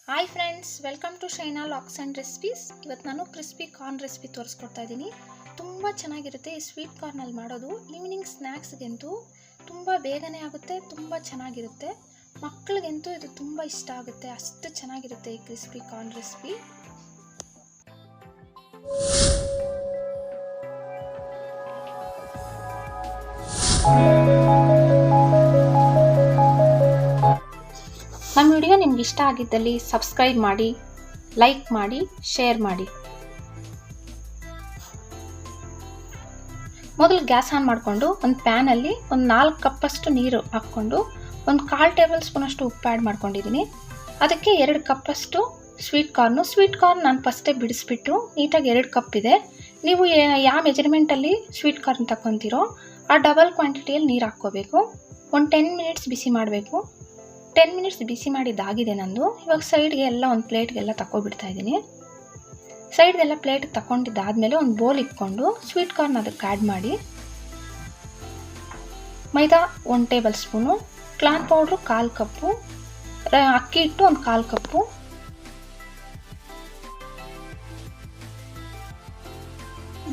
Hi friends, welcome to Shaina locks and recipes. ಇವತ್ತು ನಾನು crispy corn recipe ತೋರಿಸ್ಕೊಡ್ತಾ ಇದ್ದೀನಿ. ತುಂಬ ಚೆನ್ನಾಗಿರುತ್ತೆ ಈ ಸ್ವೀಟ್ ಕಾರ್ನಲ್ಲಿ ಮಾಡೋದು. ಈವ್ನಿಂಗ್ ಸ್ನ್ಯಾಕ್ಸ್ಗಂತೂ ತುಂಬ ಬೇಗನೆ ಆಗುತ್ತೆ, ತುಂಬ ಚೆನ್ನಾಗಿರುತ್ತೆ. ಮಕ್ಕಳಿಗಂತೂ ಇದು ತುಂಬ ಇಷ್ಟ ಆಗುತ್ತೆ, ಅಷ್ಟು ಚೆನ್ನಾಗಿರುತ್ತೆ ಈ ಕ್ರಿಸ್ಪಿ ಕಾರ್ನ್ ರೆಸಿಪಿ. ನಮ್ಮ ವಿಡಿಯೋ ನಿಮ್ಗೆ ಇಷ್ಟ ಆಗಿದ್ದಲ್ಲಿ ಸಬ್ಸ್ಕ್ರೈಬ್ ಮಾಡಿ, ಲೈಕ್ ಮಾಡಿ, ಶೇರ್ ಮಾಡಿ. ಮೊದಲು ಗ್ಯಾಸ್ ಆನ್ ಮಾಡಿಕೊಂಡು ಒಂದು ಪ್ಯಾನಲ್ಲಿ ಒಂದು 4 ಕಪ್ಪಷ್ಟು ನೀರು ಹಾಕ್ಕೊಂಡು ಒಂದು 1/4 ಟೇಬಲ್ ಸ್ಪೂನಷ್ಟು ಉಪ್ಪು ಆ್ಯಡ್ ಮಾಡ್ಕೊಂಡಿದ್ದೀನಿ. ಅದಕ್ಕೆ 2 ಕಪ್ಪಷ್ಟು ಸ್ವೀಟ್ ಕಾರ್ನ್ ನಾನು ಫಸ್ಟೇ ಬಿಡಿಸ್ಬಿಟ್ಟು ನೀಟಾಗಿ 2 ಕಪ್ ಇದೆ. ನೀವು ಯಾವ ಮೆಜರ್ಮೆಂಟಲ್ಲಿ ಸ್ವೀಟ್ ಕಾರ್ನ್ ತಗೊತೀರೋ ಆ ಡಬಲ್ ಕ್ವಾಂಟಿಟಿಯಲ್ಲಿ ನೀರು ಹಾಕ್ಕೋಬೇಕು. ಒಂದು 10 ಮಿನಿಟ್ಸ್ ಬಿಸಿ ಮಾಡಬೇಕು. 10 ಮಿನಿಟ್ಸ್ ಬಿಸಿ ಮಾಡಿದ್ದಾಗಿದೆ ನಂದು. ಇವಾಗ ಸೈಡ್ಗೆ ಎಲ್ಲ ಒಂದು ಪ್ಲೇಟ್ಗೆಲ್ಲ ತಗೊಬಿಡ್ತಾ ಇದ್ದೀನಿ. ಸೈಡ್ಗೆಲ್ಲ ಪ್ಲೇಟ್ಗೆ ತಗೊಂಡಿದ್ದಾದಮೇಲೆ ಒಂದು ಬೌಲ್ ಇಟ್ಕೊಂಡು ಸ್ವೀಟ್ ಕಾರ್ನ್ ಅದಕ್ಕೆ ಆ್ಯಡ್ ಮಾಡಿ, ಮೈದಾ 1 ಟೇಬಲ್ ಸ್ಪೂನು, ಕಾರ್ನ್ ಪೌಡ್ರು 1/4 ಕಪ್ಪು, ಅಕ್ಕಿ ಹಿಟ್ಟು ಒಂದು 1/4 ಕಪ್ಪು,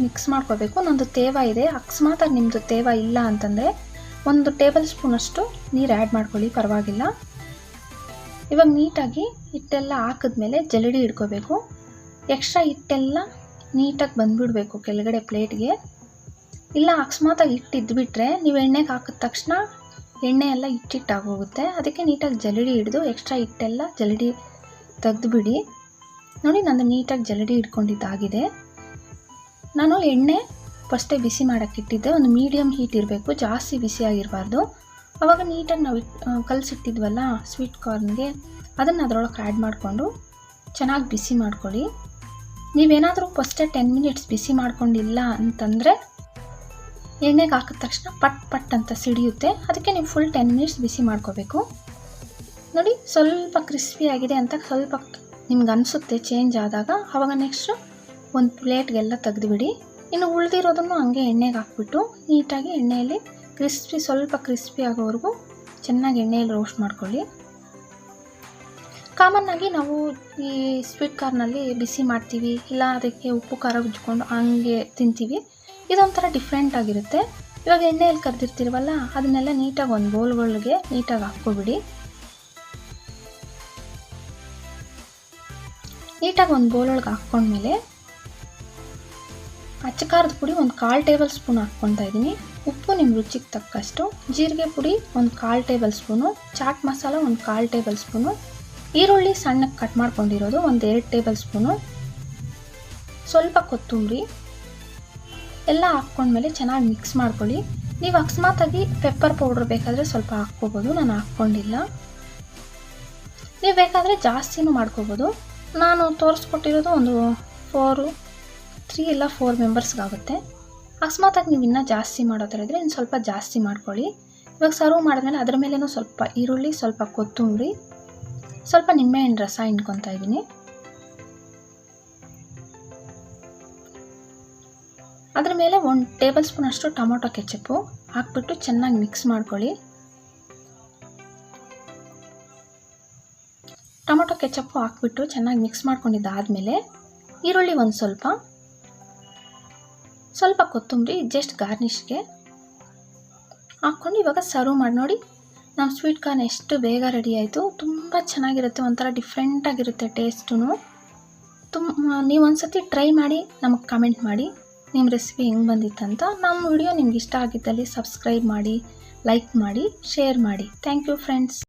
ಮಿಕ್ಸ್ ಮಾಡ್ಕೋಬೇಕು. ನಂದು ತೇವ ಇದೆ, ಅಕಸ್ಮಾತ್ ನಿಮ್ಮದು ತೇವ ಇಲ್ಲ ಅಂತಂದರೆ 1 ಟೇಬಲ್ ಸ್ಪೂನಷ್ಟು ನೀರು ಆ್ಯಡ್ ಮಾಡ್ಕೊಳ್ಳಿ, ಪರವಾಗಿಲ್ಲ. ಇವಾಗ ನೀಟಾಗಿ ಹಿಟ್ಟೆಲ್ಲ ಹಾಕಿದ್ಮೇಲೆ ಜಲಡಿ ಹಿಡ್ಕೋಬೇಕು. ಎಕ್ಸ್ಟ್ರಾ ಹಿಟ್ಟೆಲ್ಲ ನೀಟಾಗಿ ಬಂದುಬಿಡಬೇಕು ಕೆಳಗಡೆ ಪ್ಲೇಟ್ಗೆ. ಇಲ್ಲ ಅಕಸ್ಮಾತಾಗಿ ಹಿಟ್ಟು ಇದ್ದುಬಿಟ್ರೆ ನೀವು ಎಣ್ಣೆಗೆ ಹಾಕಿದ ತಕ್ಷಣ ಎಣ್ಣೆ ಎಲ್ಲ ಹಿಟ್ಟಿಟ್ಟಾಗೋಗುತ್ತೆ. ಅದಕ್ಕೆ ನೀಟಾಗಿ ಜಲಡಿ ಹಿಡಿದು ಎಕ್ಸ್ಟ್ರಾ ಹಿಟ್ಟೆಲ್ಲ ಜಲಡಿ ತೆಗೆದುಬಿಡಿ. ನೋಡಿ, ನಂದು ನೀಟಾಗಿ ಜಲಡಿ ಹಿಡ್ಕೊಂಡಿದ್ದಾಗಿದೆ. ನಾನು ಎಣ್ಣೆ ಫಸ್ಟೇ ಬಿಸಿ ಮಾಡೋಕ್ಕೆ ಇಟ್ಟಿದ್ದೆ. ಒಂದು ಮೀಡಿಯಮ್ ಹೀಟ್ ಇರಬೇಕು, ಜಾಸ್ತಿ ಬಿಸಿಯಾಗಿರಬಾರ್ದು. ಆವಾಗ ನೀಟಾಗಿ ನಾವು ಕಲಸಿಟ್ಟಿದ್ವಲ್ಲ ಸ್ವೀಟ್ ಕಾರ್ನ್ಗೆ, ಅದನ್ನು ಅದರೊಳಗೆ ಆ್ಯಡ್ ಮಾಡಿಕೊಂಡು ಚೆನ್ನಾಗಿ ಬಿಸಿ ಮಾಡ್ಕೊಳ್ಳಿ. ನೀವೇನಾದರೂ ಫಸ್ಟೇ 10 ಮಿನಿಟ್ಸ್ ಬಿಸಿ ಮಾಡ್ಕೊಂಡಿಲ್ಲ ಅಂತಂದರೆ ಎಣ್ಣೆಗೆ ಹಾಕಿದ ತಕ್ಷಣ ಪಟ್ ಅಂತ ಸಿಡಿಯುತ್ತೆ. ಅದಕ್ಕೆ ನೀವು ಫುಲ್ 10 ಮಿನಿಟ್ಸ್ ಬಿಸಿ ಮಾಡ್ಕೋಬೇಕು. ನೋಡಿ, ಸ್ವಲ್ಪ ಕ್ರಿಸ್ಪಿ ಆಗಿದೆ ಅಂತ ಸ್ವಲ್ಪ ನಿಮ್ಗೆ ಅನಿಸುತ್ತೆ ಚೇಂಜ್ ಆದಾಗ. ಆವಾಗ ನೆಕ್ಸ್ಟು ಒಂದು ಪ್ಲೇಟ್ಗೆಲ್ಲ ತೆಗೆದುಬಿಡಿ. ಇನ್ನು ಉಳಿದಿರೋದನ್ನು ಹಂಗೆ ಎಣ್ಣೆಗೆ ಹಾಕ್ಬಿಟ್ಟು ನೀಟಾಗಿ ಎಣ್ಣೆಯಲ್ಲಿ ಸ್ವಲ್ಪ ಕ್ರಿಸ್ಪಿ ಆಗೋವರೆಗೂ ಚೆನ್ನಾಗಿ ಎಣ್ಣೆಯಲ್ಲಿ ರೋಸ್ಟ್ ಮಾಡ್ಕೊಳ್ಳಿ. ಕಾಮನ್ನಾಗಿ ನಾವು ಈ ಸ್ವೀಟ್ ಕಾರ್ನಲ್ಲಿ ಬಿಸಿ ಮಾಡ್ತೀವಿ, ಇಲ್ಲ ಅದಕ್ಕೆ ಉಪ್ಪು ಖಾರ ಉಜ್ಕೊಂಡು ಹಂಗೆ ತಿಂತೀವಿ. ಇದೊಂಥರ ಡಿಫ್ರೆಂಟ್ ಆಗಿರುತ್ತೆ. ಇವಾಗ ಎಣ್ಣೆಯಲ್ಲಿ ಕರೆದಿರ್ತೀವಲ್ಲ, ಅದನ್ನೆಲ್ಲ ನೀಟಾಗಿ ಒಂದು ಬೌಲ್ಗಳಿಗೆ ನೀಟಾಗಿ ಹಾಕ್ಕೊಬಿಡಿ. ನೀಟಾಗಿ ಒಂದು ಬೌಲೊಳಗೆ ಹಾಕ್ಕೊಂಡ್ಮೇಲೆ ಅಚ್ಚ ಖಾರದ ಪುಡಿ ಒಂದು 1/4 ಟೇಬಲ್ ಸ್ಪೂನ್ ಹಾಕ್ಕೊತಾ ಇದ್ದೀನಿ. ಉಪ್ಪು ನಿಮ್ಮ ರುಚಿಗೆ ತಕ್ಕಷ್ಟು, ಜೀರಿಗೆ ಪುಡಿ ಒಂದು 1/4 ಟೇಬಲ್ ಸ್ಪೂನು, ಚಾಟ್ ಮಸಾಲ ಒಂದು 1/4 ಟೇಬಲ್ ಸ್ಪೂನು, ಈರುಳ್ಳಿ ಸಣ್ಣಕ್ಕೆ ಕಟ್ ಮಾಡ್ಕೊಂಡಿರೋದು ಒಂದು 2 ಟೇಬಲ್ ಸ್ಪೂನು, ಸ್ವಲ್ಪ ಕೊತ್ತಂಬರಿ ಎಲ್ಲ ಹಾಕ್ಕೊಂಡ್ಮೇಲೆ ಚೆನ್ನಾಗಿ ಮಿಕ್ಸ್ ಮಾಡ್ಕೊಳ್ಳಿ. ನೀವು ಅಕಸ್ಮಾತಾಗಿ ಪೆಪ್ಪರ್ ಪೌಡ್ರ್ ಬೇಕಾದರೆ ಸ್ವಲ್ಪ ಹಾಕ್ಕೋಬೋದು, ನಾನು ಹಾಕ್ಕೊಂಡಿಲ್ಲ. ನೀವು ಬೇಕಾದರೆ ಜಾಸ್ತಿನೂ ಮಾಡ್ಕೋಬೋದು. ನಾನು ತೋರಿಸ್ಕೊಟ್ಟಿರೋದು ಒಂದು 3 ಇಲ್ಲ 4 ಮೆಂಬರ್ಸ್ಗಾಗುತ್ತೆ. ಅಕಸ್ಮಾತಾಗಿ ನೀವು ಇನ್ನೂ ಜಾಸ್ತಿ ಮಾಡೋ ಥರ ಇದ್ದರೆ ಇನ್ನು ಸ್ವಲ್ಪ ಜಾಸ್ತಿ ಮಾಡ್ಕೊಳ್ಳಿ. ಇವಾಗ ಸರ್ವ್ ಮಾಡಿದ್ಮೇಲೆ ಅದರ ಮೇಲೇನೂ ಸ್ವಲ್ಪ ಈರುಳ್ಳಿ, ಸ್ವಲ್ಪ ಕೊತ್ತಂಬರಿ, ಸ್ವಲ್ಪ ನಿಂಬೆಹಣ್ಣು ರಸ ಹಿಂಡ್ಕೊತಾ ಇದ್ದೀನಿ. ಅದ್ರ ಮೇಲೆ 1 ಟೇಬಲ್ ಸ್ಪೂನ್ ಅಷ್ಟು ಟೊಮೊಟೊ ಕೆಚಪ್ಪು ಹಾಕ್ಬಿಟ್ಟು ಚೆನ್ನಾಗಿ ಮಿಕ್ಸ್ ಮಾಡ್ಕೊಳ್ಳಿ. ಟೊಮೊಟೊ ಕೆಚಪ್ಪು ಹಾಕ್ಬಿಟ್ಟು ಚೆನ್ನಾಗಿ ಮಿಕ್ಸ್ ಮಾಡ್ಕೊಂಡಿದ್ದಾದಮೇಲೆ ಈರುಳ್ಳಿ ಒಂದು ಸ್ವಲ್ಪ ಕೊತ್ತಂಬರಿ ಜಸ್ಟ್ ಗಾರ್ನಿಷ್ಗೆ ಹಾಕ್ಕೊಂಡು ಇವಾಗ ಸರ್ವ್ ಮಾಡಿ. ನೋಡಿ, ನಮ್ಮ ಸ್ವೀಟ್ ಕಾರ್ನ್ ಎಷ್ಟು ಬೇಗ ರೆಡಿ ಆಯಿತು. ತುಂಬ ಚೆನ್ನಾಗಿರುತ್ತೆ, ಒಂಥರ ಡಿಫ್ರೆಂಟಾಗಿರುತ್ತೆ ಟೇಸ್ಟು. ನೀವು ಒಂದ್ಸತಿ ಟ್ರೈ ಮಾಡಿ ನಮಗೆ ಕಮೆಂಟ್ ಮಾಡಿ ನಿಮ್ಮ ರೆಸಿಪಿ ಹೆಂಗೆ ಬಂದಿತ್ತಂತ. ನಮ್ಮ ವಿಡಿಯೋ ನಿಮ್ಗೆ ಇಷ್ಟ ಆಗಿದ್ದಲ್ಲಿ ಸಬ್ಸ್ಕ್ರೈಬ್ ಮಾಡಿ, ಲೈಕ್ ಮಾಡಿ, ಶೇರ್ ಮಾಡಿ. Thank you friends.